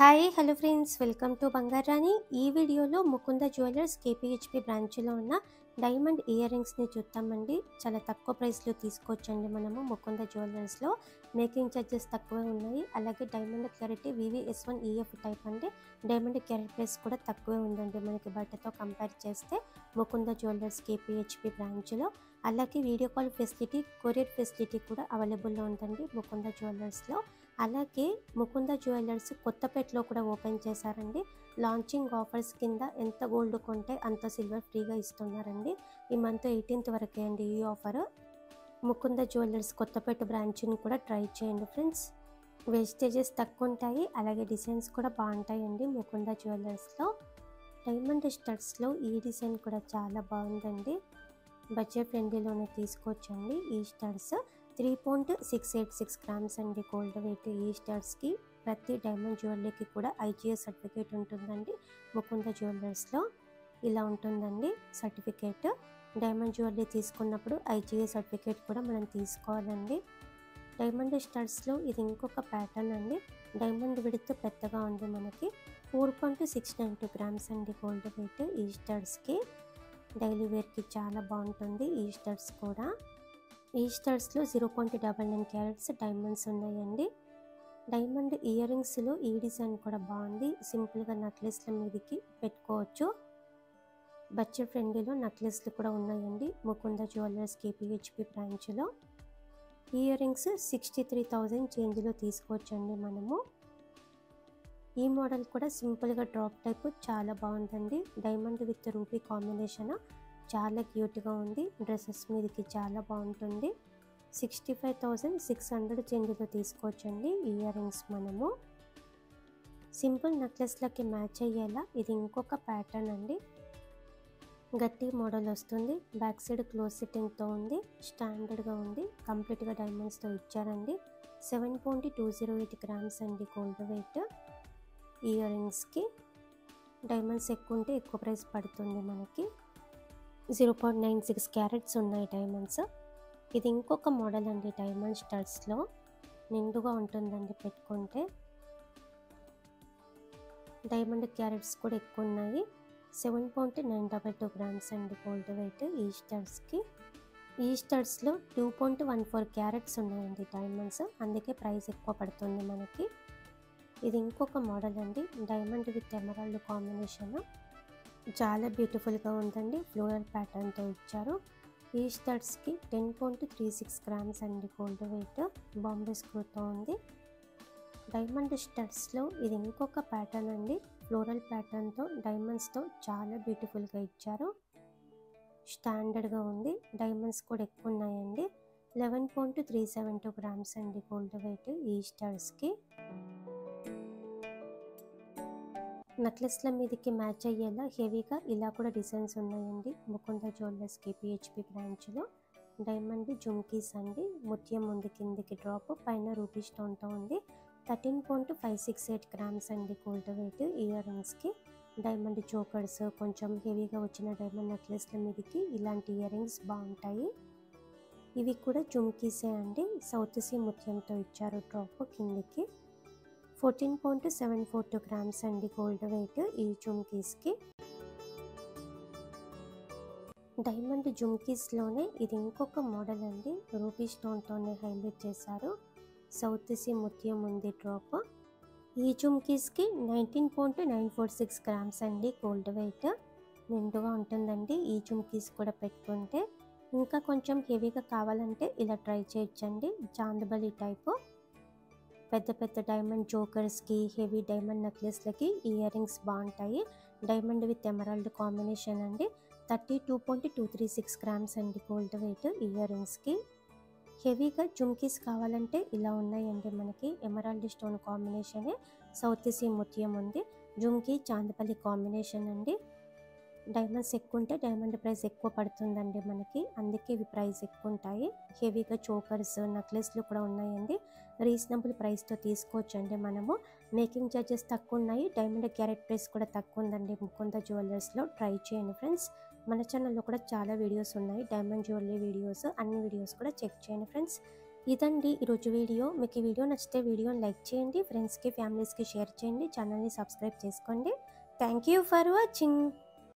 Hi hello friends, welcome to Bangarani. ఈ వీడియోలో Mukunda jewellers కేపీహెచ్పి బ్రాంచ్లో ఉన్న డైమండ్ ఇయర్ రింగ్స్ని చూద్దామండి. చాలా తక్కువ ప్రైస్లో తీసుకోవచ్చండి మనము ముకుంద జ్యువెలర్స్లో. మేకింగ్ ఛార్జెస్ తక్కువే ఉన్నాయి. అలాగే డైమండ్ క్లారిటీ VVS1EF టైప్ అండి. డైమండ్ క్యారెట్ ప్రైస్ కూడా తక్కువే ఉందండి మనకి బయటతో కంపేర్ చేస్తే ముకుంద జ్యువెలర్స్ కేపీహెచ్పి బ్రాంచ్లో. అలాగే video call facility, courier facility కూడా అవైలబుల్లో ఉందండి ముకుంద జ్యువెలర్స్లో. అలాగే ముకుంద జ్యువెలర్స్ కొత్తపేటలో కూడా ఓపెన్ చేశారండి. లాంచింగ్ ఆఫర్స్ కింద ఎంత గోల్డ్ కొంటే అంత సిల్వర్ ఫ్రీగా ఇస్తున్నారండి. ఈ మంత్ 18th వరకే అండి ఈ ఆఫర్. ముకుంద జ్యువెలర్స్ కొత్తపేట బ్రాంచ్ని కూడా ట్రై చేయండి ఫ్రెండ్స్. వేస్టేజెస్ తక్కువ ఉంటాయి, అలాగే డిజైన్స్ కూడా బాగుంటాయండి ముకుంద జ్యువెలర్స్లో. డైమండ్ స్టడ్స్లో ఈ డిజైన్ కూడా చాలా బాగుందండి. బడ్జెట్ ఫ్రెండ్లీలోనే తీసుకోవచ్చండి. ఈ స్టడ్స్ 3.686 గ్రామ్స్ అండి గోల్డ్ వెయిట్. ఈ స్టడ్స్కి ప్రతి డైమండ్ జ్యువెలరీకి కూడా IGS సర్టిఫికేట్ ఉంటుందండి ముకుంద జ్యువెలర్స్లో. ఇలా ఉంటుందండి సర్టిఫికేట్. డైమండ్ జ్యువెలరీ తీసుకున్నప్పుడు IGS సర్టిఫికేట్ కూడా మనం తీసుకోవాలండి. డైమండ్ స్టడ్స్లో ఇది ఇంకొక ప్యాటర్న్ అండి. డైమండ్ విడ్త్ పెద్దగా ఉంది మనకి. 4.692 గ్రామ్స్ అండి గోల్డ్ వెయిట్ ఈ స్టడ్స్కి. డైలీ వేర్కి చాలా బాగుంటుంది ఈ స్టడ్స్ కూడా. ఈ స్టడ్స్లో 0.99 క్యారెట్స్ డైమండ్స్ ఉన్నాయండి. డైమండ్ ఇయర్ రింగ్స్లో ఈ డిజైన్ కూడా బాగుంది. సింపుల్గా నెక్లెస్ల మీదకి పెట్టుకోవచ్చు. బడ్జెట్ ఫ్రెండ్లీలో నెక్లెస్లు కూడా ఉన్నాయండి ముకుంద జ్యువెలర్స్ కేపీహెచ్పి బ్రాంచ్లో. ఇయర్ రింగ్స్ 63,000 చేంజ్లో తీసుకోవచ్చండి మనము. ఈ మోడల్ కూడా సింపుల్గా డ్రాప్ టైప్ చాలా బాగుందండి. డైమండ్ విత్ రూపీ కాంబినేషన్ చాలా క్యూట్గా ఉంది. డ్రెస్సెస్ మీదకి చాలా బాగుంటుంది. 65,600 చేంజ్లో తీసుకోవచ్చండి ఇయర్ రింగ్స్ మనము. సింపుల్ నెక్లెస్లకి మ్యాచ్ అయ్యేలా ఇది ఇంకొక ప్యాటర్న్ అండి. గట్టి మోడల్ వస్తుంది. బ్యాక్ సైడ్ క్లోజ్ సిట్టింగ్తో ఉంది. స్టాండర్డ్గా ఉంది. కంప్లీట్గా డైమండ్స్తో ఇచ్చారండి. 7.208 గ్రామ్స్ అండి గోల్డ్ వెయిట్ ఇయర్ రింగ్స్కి. డైమండ్స్ ఎక్కువ ఉంటే ఎక్కువ ప్రైస్ పడుతుంది మనకి. 0.96 క్యారెట్స్ ఉన్నాయి డైమండ్స్. ఇది ఇంకొక మోడల్ అండి డైమండ్ స్టడ్స్లో. నిండుగా ఉంటుందండి పెట్టుకుంటే. డైమండ్ క్యారెట్స్ కూడా ఎక్కువ ఉన్నాయి. 7.922 గ్రామ్స్ అండి గోల్డ్ వెయిట్ ఈ స్టడ్స్కి. ఈ స్టడ్స్లో 2.14 క్యారెట్స్ ఉన్నాయండి డైమండ్స్, అందుకే ప్రైస్ ఎక్కువ పడుతుంది మనకి. ఇది ఇంకొక మోడల్ అండి. డైమండ్ విత్ ఎమరాల్డ్ కాంబినేషన్ చాలా బ్యూటిఫుల్గా ఉందండి. ఫ్లోరల్ ప్యాటర్న్తో ఇచ్చారు. ఈ స్టడ్స్కి 10.36 గ్రామ్స్ అండి గోల్డ్ వెయిట్. బాంబే స్క్రూతో ఉంది. డైమండ్ స్టడ్స్లో ఇది ఇంకొక ప్యాటర్న్ అండి. ఫ్లోరల్ ప్యాటర్న్తో డైమండ్స్తో చాలా బ్యూటిఫుల్గా ఇచ్చారు. స్టాండర్డ్గా ఉంది. డైమండ్స్ కూడా ఎక్కువ ఉన్నాయండి. 11.372 గ్రామ్స్ అండి గోల్డ్ వెయిట్ ఈ స్టడ్స్కి. నెక్లెస్ల మీదకి మ్యాచ్ అయ్యేలా హెవీగా ఇలా కూడా డిజైన్స్ ఉన్నాయండి ముకుంద జ్యువెలర్స్ కేపీహెచ్పి బ్రాంచ్లో. డైమండ్ జుమ్కీస్ అండి. ముత్యం ఉంది కిందికి డ్రాప్, పైన రూపీ స్టోన్తో ఉంది. 13.568 గ్రామ్స్ అండి గోల్డ్ వెయిట్ ఇయర్ రింగ్స్కి. డైమండ్ చోకర్స్, కొంచెం హెవీగా వచ్చిన డైమండ్ నెక్లెస్ల మీదకి ఇలాంటి ఇయర్ రింగ్స్ బాగుంటాయి. ఇవి కూడా జుమ్కీసే అండి. సౌత్ సీ ముత్యంతో ఇచ్చారు డ్రాప్ కిందికి. 14.742 గ్రామ్స్ అండి గోల్డ్ వెయిట్ ఈ జుమ్కీస్కి. డైమండ్ జుమ్కీస్లోనే ఇది ఇంకొక మోడల్ అండి. రూపీ స్టోన్తోనే హైలైట్ చేశారు. సౌత్ సీ ముత్యం ఉంది డ్రాప్. ఈ జుమ్కీస్కి 19.946 గ్రామ్స్ అండి గోల్డ్ వెయిట్. నిండుగా ఉంటుందండి ఈ జుమ్కీస్ కూడా పెట్టుకుంటే. ఇంకా కొంచెం హెవీగా కావాలంటే ఇలా ట్రై చేయొచ్చండి. చాందబలి టైపు. పెద్ద పెద్ద డైమండ్ జోకర్స్కి, హెవీ డైమండ్ నెక్లెస్లకి ఇయర్ రింగ్స్ బాగుంటాయి. డైమండ్ విత్ ఎమరాల్డ్ కాంబినేషన్ అండి. 32.236 గ్రామ్స్ అండి గోల్డ్ వెయిట్ ఇయర్ రింగ్స్కి. హెవీగా జుమ్కీస్ కావాలంటే ఇలా ఉన్నాయండి మనకి. ఎమరాల్డ్ స్టోన్ కాంబినేషనే, సౌత్ సీ ముత్యం ఉంది. జుమ్కీ చాందపల్లి కాంబినేషన్ అండి. డైమండ్స్ ఎక్కువ ఉంటే డైమండ్ ప్రైస్ ఎక్కువ పడుతుందండి మనకి, అందుకే ఇవి ప్రైస్ ఎక్కువ ఉంటాయి. హెవీగా చోకర్స్, నెక్లెస్లు కూడా ఉన్నాయండి. రీజనబుల్ ప్రైస్తో తీసుకోవచ్చండి మనము. మేకింగ్ ఛార్జెస్ తక్కువ ఉన్నాయి. డైమండ్ క్యారెట్ ప్రైస్ కూడా తక్కువ ఉందండి ముకుంద జ్యువెలర్స్లో. ట్రై చేయండి ఫ్రెండ్స్. మన ఛానల్లో కూడా చాలా వీడియోస్ ఉన్నాయి డైమండ్ జ్యువెలరీ వీడియోస్. అన్ని వీడియోస్ కూడా చెక్ చేయండి ఫ్రెండ్స్. ఇదండి ఈరోజు వీడియో. మీకు ఈ వీడియో నచ్చితే వీడియోని లైక్ చేయండి, ఫ్రెండ్స్కి ఫ్యామిలీస్కి షేర్ చేయండి, ఛానల్ని సబ్స్క్రైబ్ చేసుకోండి. Thank you for watching.